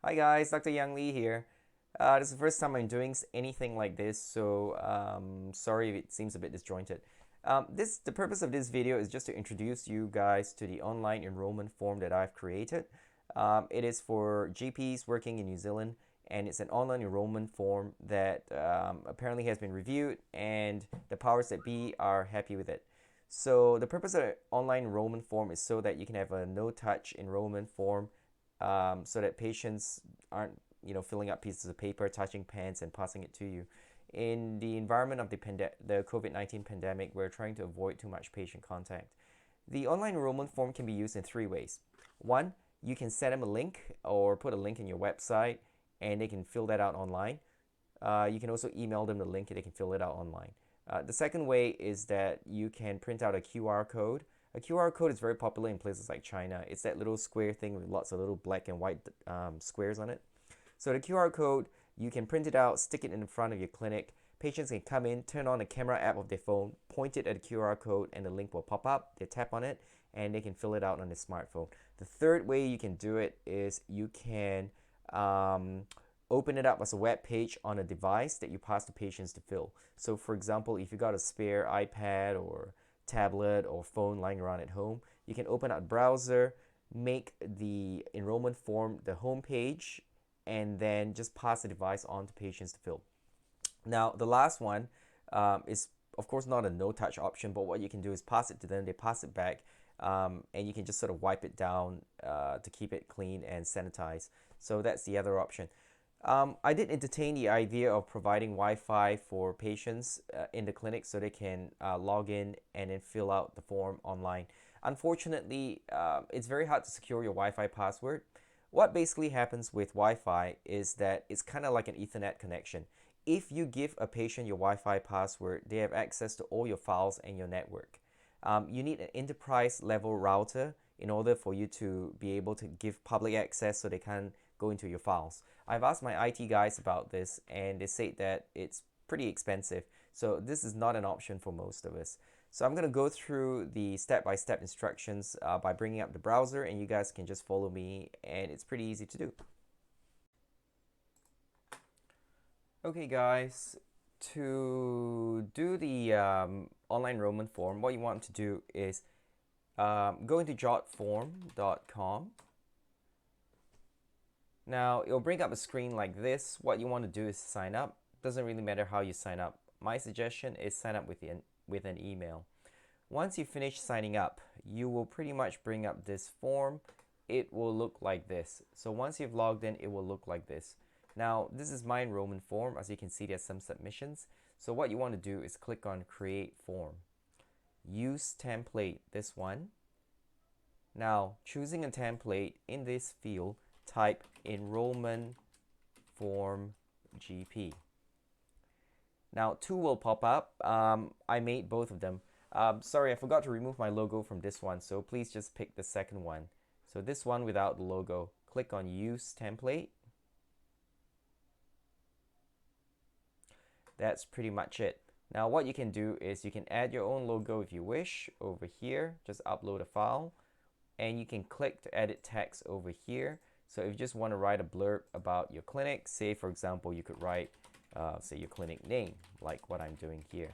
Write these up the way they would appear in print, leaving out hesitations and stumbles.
Hi guys, Dr. Yang Lee here. This is the first time I'm doing anything like this, so sorry if it seems a bit disjointed. The purpose of this video is just to introduce you guys to the online enrollment form that I've created. It is for GPs working in New Zealand, and it's an online enrollment form that apparently has been reviewed, and the powers that be are happy with it. So the purpose of the online enrollment form is so that you can have a no-touch enrollment form, so that patients aren't filling up pieces of paper, touching pens, and passing it to you. In the environment of the COVID-19 pandemic, we're trying to avoid too much patient contact. The online enrollment form can be used in three ways. One, you can send them a link or put a link in your website and they can fill that out online. You can also email them the link and they can fill it out online. The second way is that you can print out a QR code. A QR code is very popular in places like China. It's that little square thing with lots of little black and white squares on it. So the QR code, you can print it out, stick it in front of your clinic. Patients can come in, turn on the camera app of their phone, point it at the QR code, and the link will pop up. They tap on it, and they can fill it out on their smartphone. The third way you can do it is you can open it up as a web page on a device that you pass to patients to fill. So for example, if you got a spare iPad or tablet or phone lying around at home, you can open up a browser, make the enrollment form the home page, and then just pass the device on to patients to fill. Now, the last one is, of course, not a no-touch option, but what you can do is pass it to them, they pass it back, and you can just sort of wipe it down to keep it clean and sanitized. So that's the other option. I did entertain the idea of providing Wi-Fi for patients in the clinic so they can log in and then fill out the form online. Unfortunately, it's very hard to secure your Wi-Fi password. What basically happens with Wi-Fi is that it's kind of like an Ethernet connection. If you give a patient your Wi-Fi password, they have access to all your files and your network. You need an enterprise level router in order for you to be able to give public access so they can't go into your files. I've asked my IT guys about this and they say that it's pretty expensive. So this is not an option for most of us. So I'm going to go through the step-by-step instructions by bringing up the browser, and you guys can just follow me, and it's pretty easy to do. Okay guys, to do the online enrollment form, what you want to do is go into jotform.com. Now it'll bring up a screen like this. What you want to do is sign up. Doesn't really matter how you sign up. My suggestion is sign up with an email. Once you finish signing up, you will pretty much bring up this form. It will look like this. So once you've logged in, it will look like this. Now, this is my enrollment form. As you can see, there's some submissions. So what you want to do is click on Create Form. Use Template, this one. Now, choosing a template, in this field, type Enrollment Form GP. Now, two will pop up. I made both of them. Sorry, I forgot to remove my logo from this one, so please just pick the second one. So this one without the logo. Click on Use Template. That's pretty much it. Now what you can do is you can add your own logo if you wish over here. Just upload a file, and you can click to edit text over here. So if you just want to write a blurb about your clinic, say for example you could write say your clinic name, like what I'm doing here.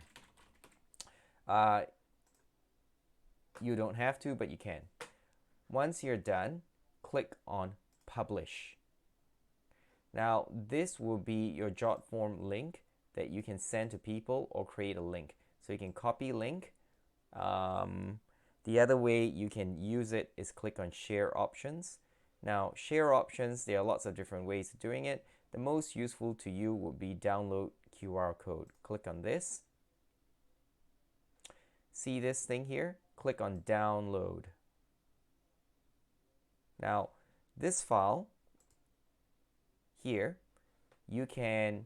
You don't have to, but you can. Once you're done, click on Publish. Now this will be your JotForm link that you can send to people or create a link. So you can copy link. The other way you can use it is click on Share Options. Now share options, there are lots of different ways of doing it. The most useful to you would be download QR code. Click on this. See this thing here? Click on download. Now this file here, you can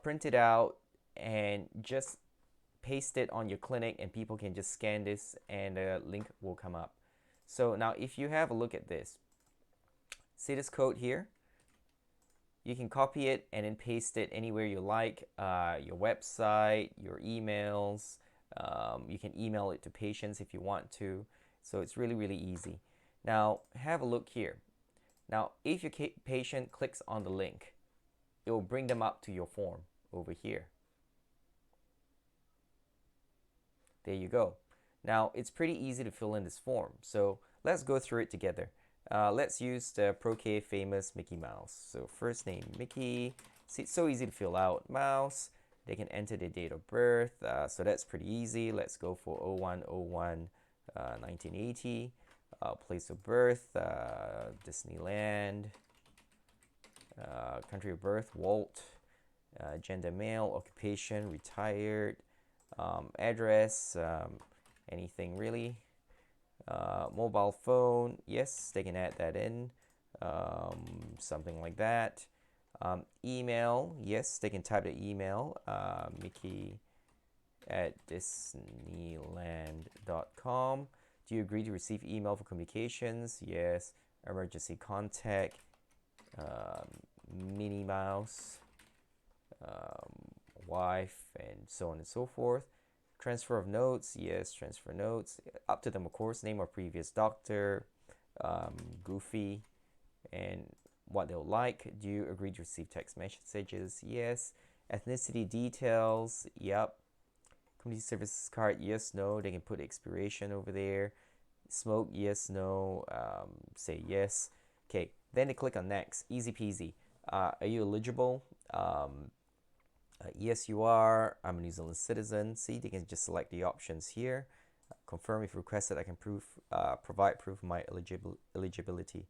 print it out and just paste it on your clinic, and people can just scan this and a link will come up. So now if you have a look at this, see this code here? You can copy it and then paste it anywhere you like, your website, your emails. You can email it to patients if you want to. So it's really, really easy. Now have a look here. Now, if your patient clicks on the link, it will bring them up to your form over here. There you go. Now, it's pretty easy to fill in this form, so let's go through it together. Let's use the Pro-K famous Mickey Mouse. So first name, Mickey. See, it's so easy to fill out. Mouse. They can enter their date of birth, so that's pretty easy. Let's go for 01/01 1980. Place of birth, Disneyland. Country of birth, Walt. Gender, male. Occupation, retired. Address, anything really. Mobile phone, yes, they can add that in. Something like that. Email, yes, they can type the email, mickey@disneyland.com. Do you agree to receive email for communications? Yes. Emergency contact, Minnie Mouse, wife, and so on and so forth. Transfer of notes, yes, transfer notes. Up to them, of course. Name of previous doctor, Goofy, and what they'll like. Do you agree to receive text messages? Yes. Ethnicity details, yep. Community services card, yes, no. They can put expiration over there. Smoke, yes, no. Say yes. Okay, then they click on next. Easy peasy. Are you eligible? Yes, you are. I'm a New Zealand citizen. See, they can just select the options here. Confirm if requested. I can provide proof of my eligibility.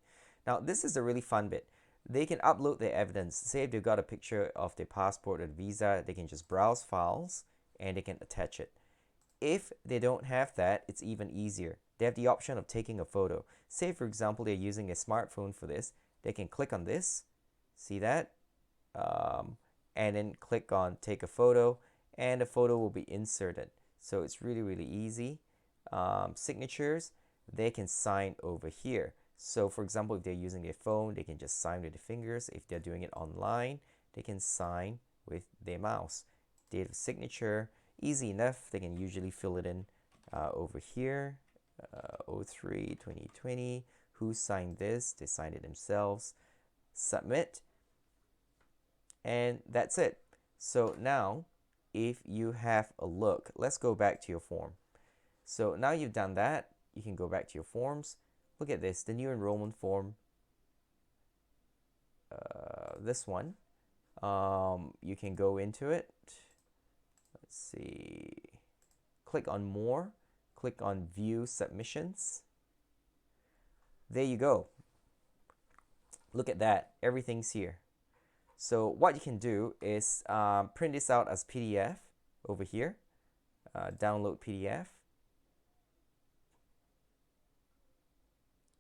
Now, this is the really fun bit. They can upload their evidence. Say if they've got a picture of their passport or visa, they can just browse files and they can attach it. If they don't have that, it's even easier. They have the option of taking a photo. Say, for example, they're using a smartphone for this. They can click on this. See that? And then click on take a photo, and the photo will be inserted. So it's really, really easy. Signatures, they can sign over here. So for example, if they're using their phone, they can just sign with their fingers. If they're doing it online, they can sign with their mouse. Date of signature, easy enough. They can usually fill it in over here. 03/2020. Who signed this? They signed it themselves. Submit. And that's it. So now, if you have a look, let's go back to your form. So now you've done that, you can go back to your forms. Look at this, the new enrollment form. This one. You can go into it. Let's see. Click on more. Click on view submissions. There you go. Look at that. Everything's here. So what you can do is print this out as PDF over here. Download PDF.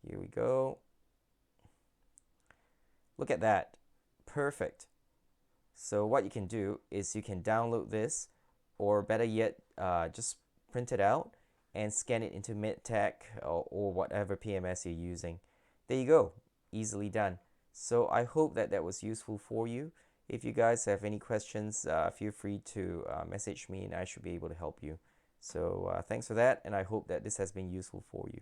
Here we go. Look at that. Perfect. So what you can do is you can download this, or better yet, just print it out and scan it into MedTech or whatever PMS you're using. There you go. Easily done. So I hope that that was useful for you. If you guys have any questions, feel free to message me and I should be able to help you. So thanks for that, and I hope that this has been useful for you.